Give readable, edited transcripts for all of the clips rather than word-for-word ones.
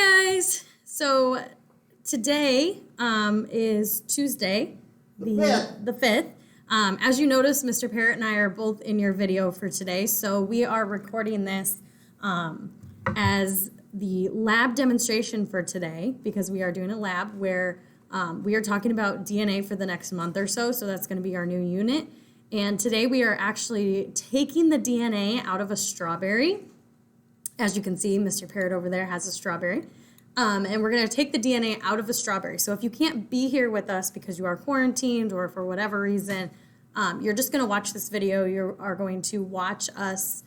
Hi guys! So today is Tuesday, the 5th. As you notice, Mr. Parrott and I are both in your video for today. So we are recording this as the lab demonstration for today because we are doing a lab where we are talking about DNA for the next month or so. So that's going to be our new unit. And today we are actually taking the DNA out of a strawberry. As you can see, Mr. Parrott over there has a strawberry. And we're going to take the DNA out of a strawberry. So if you can't be here with us because you are quarantined or for whatever reason, you're just going to watch this video. You are going to watch us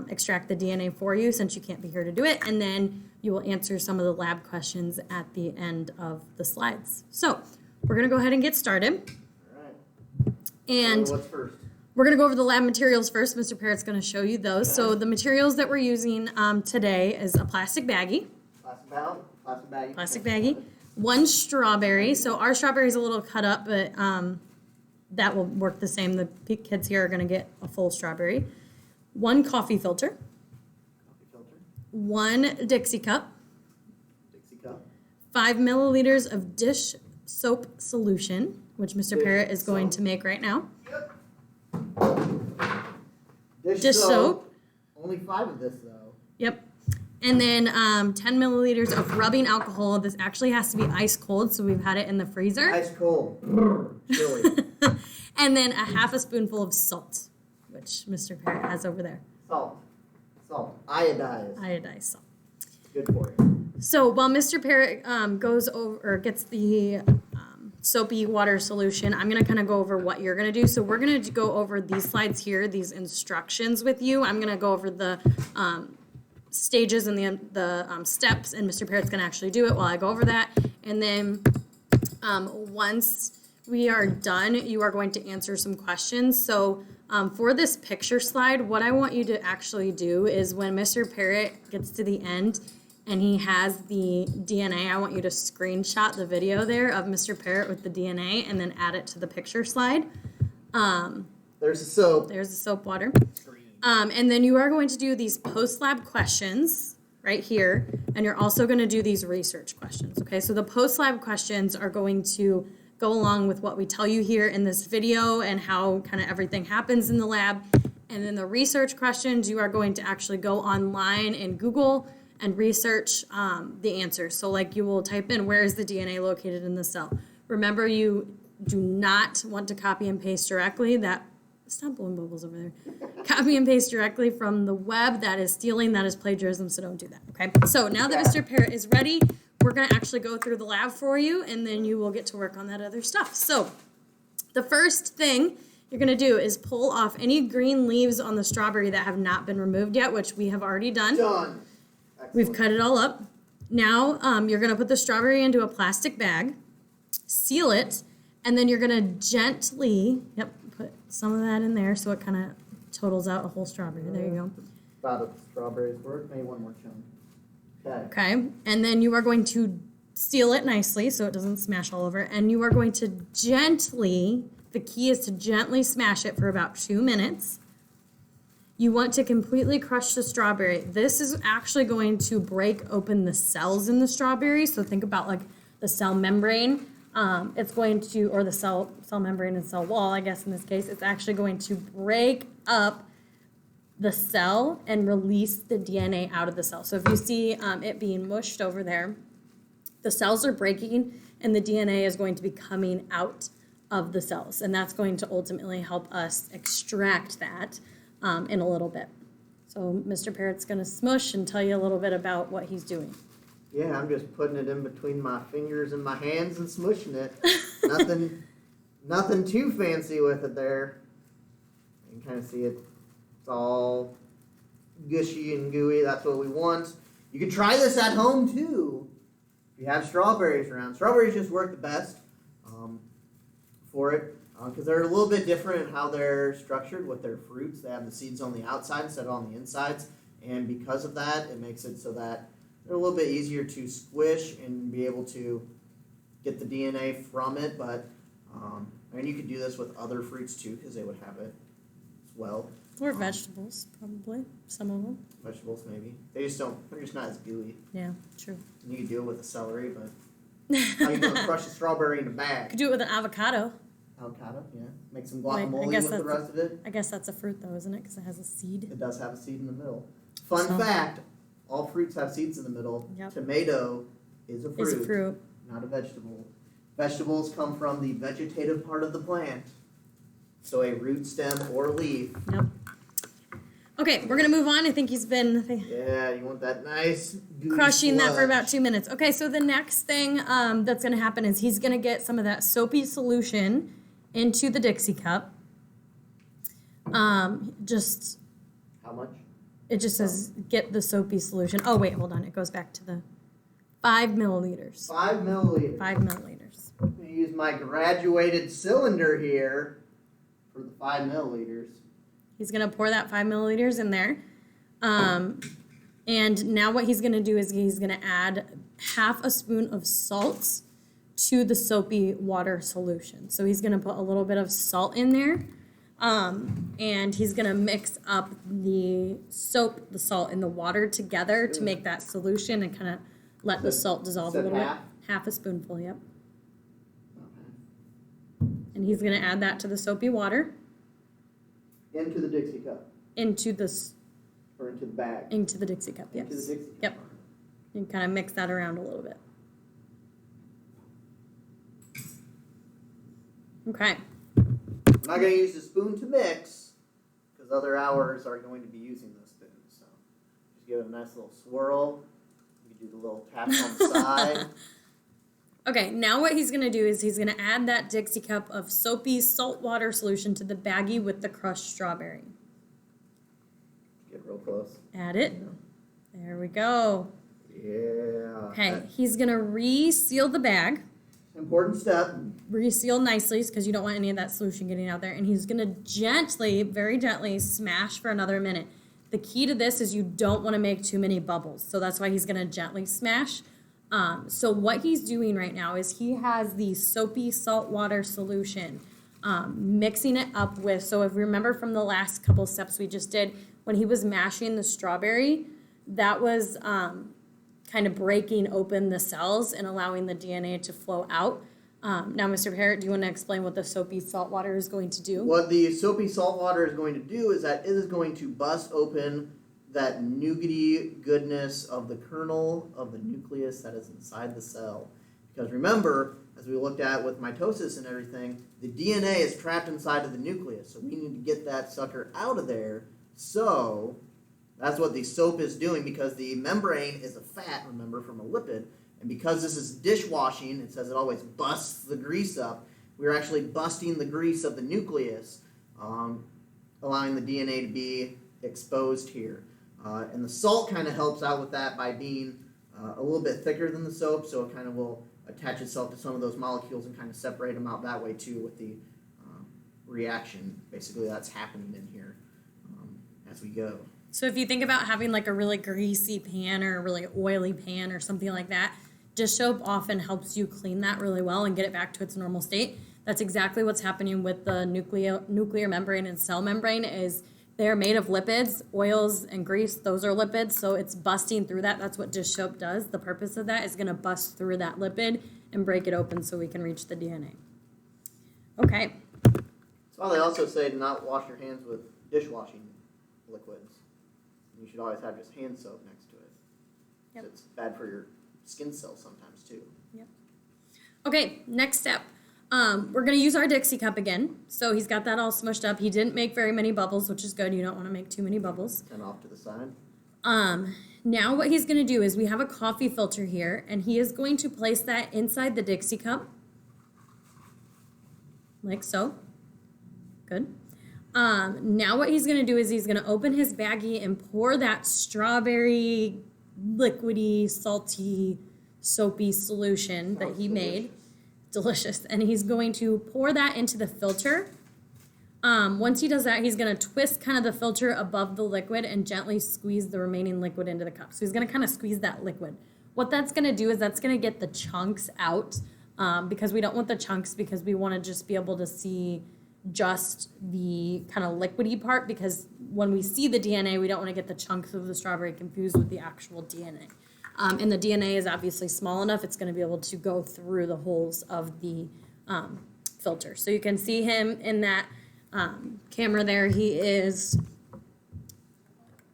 extract the DNA for you since you can't be here to do it. And then you will answer some of the lab questions at the end of the slides. So we're going to go ahead and get started. All right. And what's first? We're going to go over the lab materials first. Mr. Parrott's going to show you those. So the materials that we're using today is a plastic baggie. Plastic baggie. One strawberry. So our strawberry is a little cut up, but that will work the same. The kids here are going to get a full strawberry. One coffee filter. One Dixie cup. 5 milliliters of dish soap solution, which Mr. Parrott is going to make right now. Yep. Dish soap. Only 5 of this, though. Yep. And then 10 milliliters of rubbing alcohol. This actually has to be ice cold, so we've had it in the freezer. Ice cold. Chili. And then a half a spoonful of salt, which Mr. Parrott has over there. Salt. Iodized. Iodized salt. Good for you. So while Mr. Parrott goes over or gets the soapy water solution, I'm going to kind of go over what you're going to do. So we're going to go over these slides here, these instructions with you. I'm going to go over the stages and the steps, and Mr. Parrott's going to actually do it while I go over that. And then once we are done, you are going to answer some questions. So for this picture slide, what I want you to actually do is when Mr. Parrott gets to the end and he has the DNA, I want you to screenshot the video there of Mr. Parrott with the DNA and then add it to the picture slide. There's the soap. There's the soap water. And then you are going to do these post-lab questions right here, and you're also going to do these research questions, okay? So the post-lab questions are going to go along with what we tell you here in this video and how kind of everything happens in the lab. And then the research questions, you are going to actually go online and Google and research the answers. So like you will type in, where is the DNA located in the cell? Remember, you do not want to copy and paste directly. Stop blowing bubbles over there. Copy and paste directly from the web. That is stealing, that is plagiarism, so don't do that, okay? So now that Mr. Parrott is ready, we're gonna actually go through the lab for you, and then you will get to work on that other stuff. So the first thing you're gonna do is pull off any green leaves on the strawberry that have not been removed yet, which we have already done. Done. Excellent. We've cut it all up. Now you're gonna put the strawberry into a plastic bag, seal it, and then you're gonna gently, put some of that in there so it kind of totals out a whole strawberry. There you go. About a strawberry's worth. Maybe one more chunk. Okay. And then you are going to seal it nicely so it doesn't smash all over. And you are going to gently, the key is to gently smash it for about 2 minutes. You want to completely crush the strawberry. This is actually going to break open the cells in the strawberry. So think about like the cell membrane. It's going to, or the cell membrane and cell wall, I guess in this case, it's actually going to break up the cell and release the DNA out of the cell. So if you see it being mushed over there, the cells are breaking and the DNA is going to be coming out of the cells. And that's going to ultimately help us extract that in a little bit. So Mr. Parrott's going to smush and tell you a little bit about what he's doing. Yeah, I'm just putting it in between my fingers and my hands and smushing it. Nothing too fancy with it there. You can kind of see it. It's all gushy and gooey. That's what we want. You can try this at home too. If you have strawberries around. Strawberries just work the best for it because they're a little bit different in how they're structured with their fruits. They have the seeds on the outside instead of on the insides. And because of that, it makes it so that they're a little bit easier to squish and be able to get the DNA from it, but and you could do this with other fruits too because they would have it as well. Or vegetables, probably. Some of them. Vegetables, maybe. They're just not as gooey. Yeah, true. You can do it with the celery, but how you gonna crush a strawberry in a bag? Could do it with an avocado. Avocado, yeah. Make some Wait, I guacamole guess with the that's rest of it. I guess that's a fruit, though, isn't it? Because it has a seed. It does have a seed in the middle. Fun So- fact, all fruits have seeds in the middle. Yep. Tomato is a fruit, Is a fruit. not a vegetable. Vegetables come from the vegetative part of the plant. So a root, stem, or leaf. Yep. Okay, we're going to move on. I think he's been Yeah, you want that nice gooey crushing that for sludge. about 2 minutes. Okay, so the next thing that's going to happen is he's going to get some of that soapy solution into the Dixie cup. Just, How much? it just says get the soapy solution. Oh, wait, hold on. It goes back to the 5 milliliters. 5 milliliters. 5 milliliters. I'm going to use my graduated cylinder here for the 5 milliliters. He's going to pour that 5 milliliters in there. And now what he's going to do is he's going to add half a spoon of salt to the soapy water solution. So he's going to put a little bit of salt in there. And he's going to mix up the soap, the salt, and the water together to make that solution and kind of let the salt dissolve a Said little half? bit. Half a spoonful, yep. Okay. And he's going to add that to the soapy water Into the Dixie cup. into the Or into the bag. into the Dixie cup, yes. Into the Dixie cup. Yep. And kind of mix that around a little bit. Okay. I'm not going to use the spoon to mix because other hours are going to be using those spoons. So just give it a nice little swirl. You can do the little taps on the side. Okay, now what he's going to do is he's going to add that Dixie cup of soapy saltwater solution to the baggie with the crushed strawberry. Get real close. Add it. There we go. Yeah. Okay, he's going to reseal the bag. Important step. Reseal nicely because you don't want any of that solution getting out there. And he's going to gently, very gently, smash for another minute. The key to this is you don't want to make too many bubbles. So that's why he's going to gently smash. So what he's doing right now is he has the soapy saltwater solution, mixing it up with, so if you remember from the last couple steps we just did, when he was mashing the strawberry, that was kind of breaking open the cells and allowing the DNA to flow out. Now, Mr. Parrott, do you want to explain what the soapy saltwater is going to do? What the soapy salt water is going to do is that it is going to bust open that nougaty goodness of the kernel of the nucleus that is inside the cell. Because remember, as we looked at with mitosis and everything, the DNA is trapped inside of the nucleus. So we need to get that sucker out of there. So that's what the soap is doing, because the membrane is a fat, remember, from a lipid. And because this is dishwashing, it says it always busts the grease up. We're actually busting the grease of the nucleus, allowing the DNA to be exposed here. And the salt kind of helps out with that by being a little bit thicker than the soap, so it kind of will attach itself to some of those molecules and kind of separate them out that way too with the reaction. Basically, that's happening in here as we go. So if you think about having like a really greasy pan or a really oily pan or something like that, dish soap often helps you clean that really well and get it back to its normal state. That's exactly what's happening with the nuclear membrane and cell membrane. Is they're made of lipids, oils and grease. Those are lipids, so it's busting through that. That's what dish soap does. The purpose of that is going to bust through that lipid and break it open so we can reach the DNA. Okay. That's why they also say to not wash your hands with dishwashing liquids. You should always have just hand soap next to it. Yep. It's bad for your skin cells sometimes too. Yep. Okay, next step. We're going to use our Dixie cup again. So he's got that all smushed up. He didn't make very many bubbles, which is good. You don't want to make too many bubbles. And off to the side. Now what he's going to do is we have a coffee filter here, and he is going to place that inside the Dixie cup. Like so. Good. Now what he's going to do is he's going to open his baggie and pour that strawberry, liquidy, salty, soapy solution that he made. Delicious. And he's going to pour that into the filter. Once he does that, he's going to twist kind of the filter above the liquid and gently squeeze the remaining liquid into the cup. So he's going to kind of squeeze that liquid. What that's going to do is that's going to get the chunks out, because we don't want the chunks, because we want to just be able to see just the kind of liquidy part, because when we see the DNA, we don't want to get the chunks of the strawberry confused with the actual DNA. And the DNA is obviously small enough, it's going to be able to go through the holes of the filter. So you can see him in that camera there. He is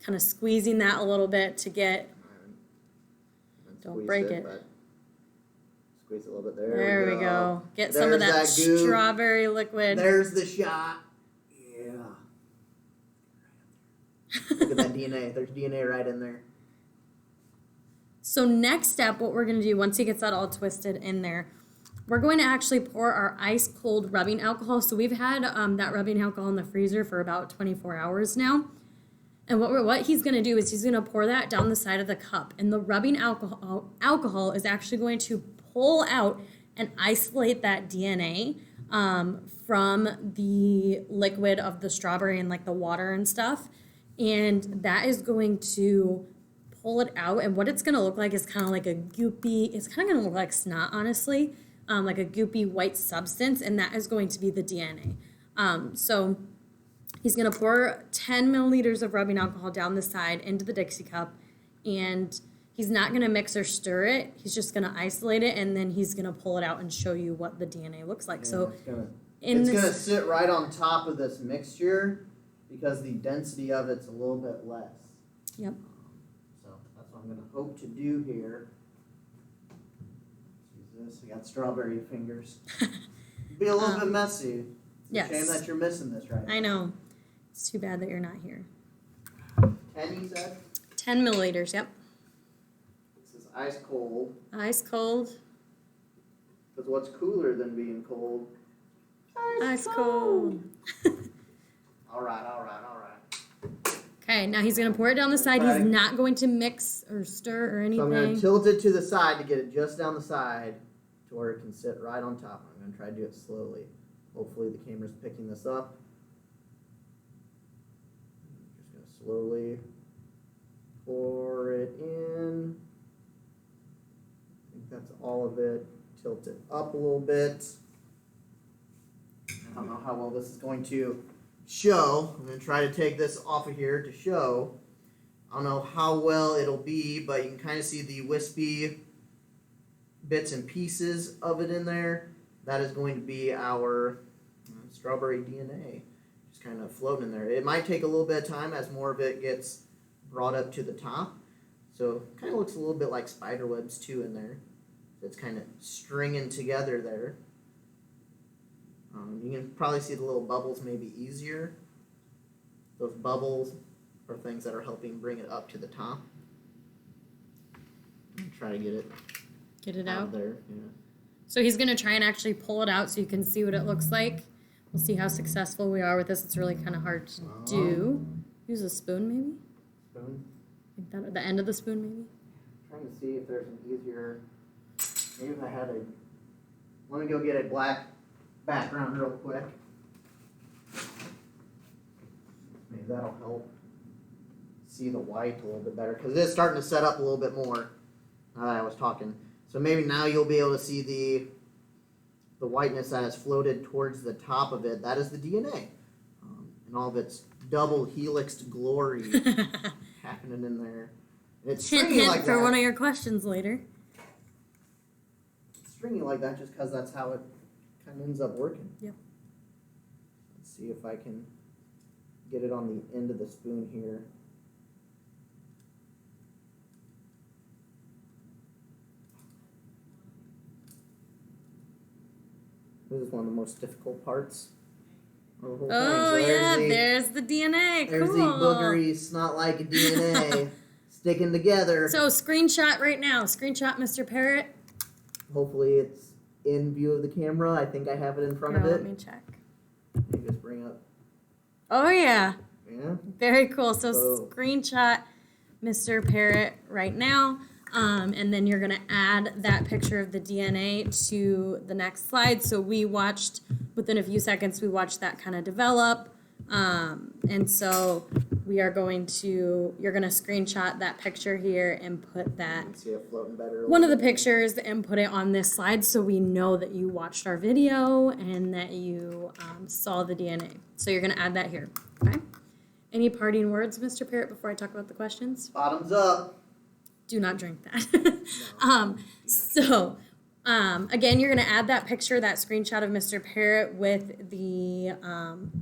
kind of squeezing that a little bit to get, don't break it. Squeeze a little bit There there. we go. Get There's some of that goo. strawberry liquid. There's the shot. Yeah. Look at that DNA. There's DNA right in there. So next step, what we're going to do once he gets that all twisted in there, we're going to actually pour our ice cold rubbing alcohol. So we've had that rubbing alcohol in the freezer for about 24 hours now. And what he's going to do is he's going to pour that down the side of the cup. And the rubbing alcohol is actually going to pull out and isolate that DNA from the liquid of the strawberry and like the water and stuff. And that is going to pull it out. And what it's going to look like is kind of like a goopy, it's kind of going to look like snot, honestly, like a goopy white substance. And that is going to be the DNA. So he's going to pour 10 milliliters of rubbing alcohol down the side into the Dixie cup, and he's not going to mix or stir it. He's just going to isolate it, and then he's going to pull it out and show you what the DNA looks like. Yeah, so it's going to sit right on top of this mixture because the density of it's a little bit less. Yep. So that's what I'm going to hope to do here. Let's use this. I got strawberry fingers. Be a little bit messy. It's yes. a shame that you're missing this right now. I know. It's too bad that you're not here. 10, you said? 10 milliliters, yep. This is ice cold. Ice cold. Because what's cooler than being cold? Ice cold. All right. Okay, now he's going to pour it down the side. Okay. He's not going to mix or stir or anything. So I'm going to tilt it to the side to get it just down the side to where it can sit right on top. I'm going to try to do it slowly. Hopefully the camera's picking this up. Just going to slowly pour it in. I think that's all of it. Tilt it up a little bit. I don't know how well this is going to show. I'm going to try to take this off of here to show. I don't know how well it'll be, but you can kind of see the wispy bits and pieces of it in there. That is going to be our strawberry DNA, just kind of floating in there. It might take a little bit of time as more of it gets brought up to the top. So it kind of looks a little bit like spider webs too in there. It's kind of stringing together there. You can probably see the little bubbles maybe easier. Those bubbles are things that are helping bring it up to the top. Try to get it out there. Yeah. So he's going to try and actually pull it out so you can see what it looks like. We'll see how successful we are with this. It's really kind of hard to do. Use a spoon, maybe? Spoon? Like that, the end of the spoon, maybe? Trying to see if there's an easier... Maybe if I had a... Let me go get a black background real quick. Maybe that'll help see the white a little bit better, because it is starting to set up a little bit more now that I was talking. So maybe now you'll be able to see the whiteness that has floated towards the top of it. That is the DNA. And all of its double helixed glory happening in there. And it's stringy like that. For one of your questions later. It's stringy like that just because that's how it kind of ends up working. Yep. Let's see if I can get it on the end of the spoon here. This is one of the most difficult parts of the whole thing. Oh, yeah, there's the DNA. There's cool. the boogery, snot-like DNA sticking together. So, screenshot right now. Screenshot Mr. Parrot. Hopefully it's in view of the camera. I think I have it in front of it. Let me check. Let me just bring up. Oh, yeah. Yeah. Very cool. So, screenshot Mr. Parrot right now. And then you're going to add that picture of the DNA to the next slide. So we watched, within a few seconds, we watched that kind of develop. And so you're going to screenshot that picture here and put that, You can see it floating better. one of the pictures, and put it on this slide so we know that you watched our video and that you saw the DNA. So you're going to add that here, okay? Any parting words, Mr. Parrott, before I talk about the questions? Bottoms up. Do not drink that. Again, you're going to add that picture, that screenshot of Mr. Parrott with the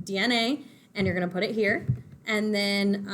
DNA, and you're going to put it here. And then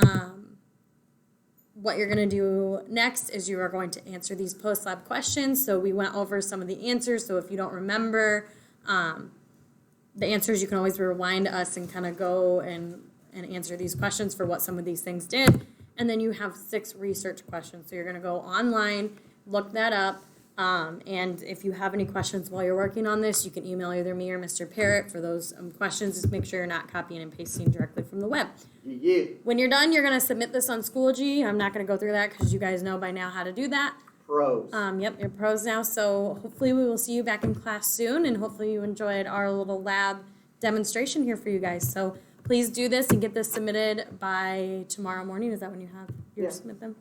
what you're going to do next is you are going to answer these post-lab questions. So we went over some of the answers. So if you don't remember the answers, you can always rewind us and kind of go and answer these questions for what some of these things did. And then you have 6 research questions. So you're going to go online, look that up. And if you have any questions while you're working on this, you can email either me or Mr. Parrott for those questions. Just make sure you're not copying and pasting directly from the web. Yeah. When you're done, you're going to submit this on Schoology. I'm not going to go through that because you guys know by now how to do that. Pros. Yep, you're pros now. So hopefully we will see you back in class soon, and hopefully you enjoyed our little lab demonstration here for you guys. So please do this and get this submitted by tomorrow morning. Is that when you have your submit them?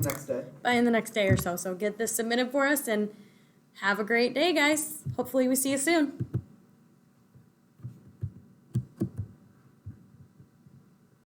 Next day. By in the next day or so. So get this submitted for us and have a great day, guys. Hopefully we see you soon.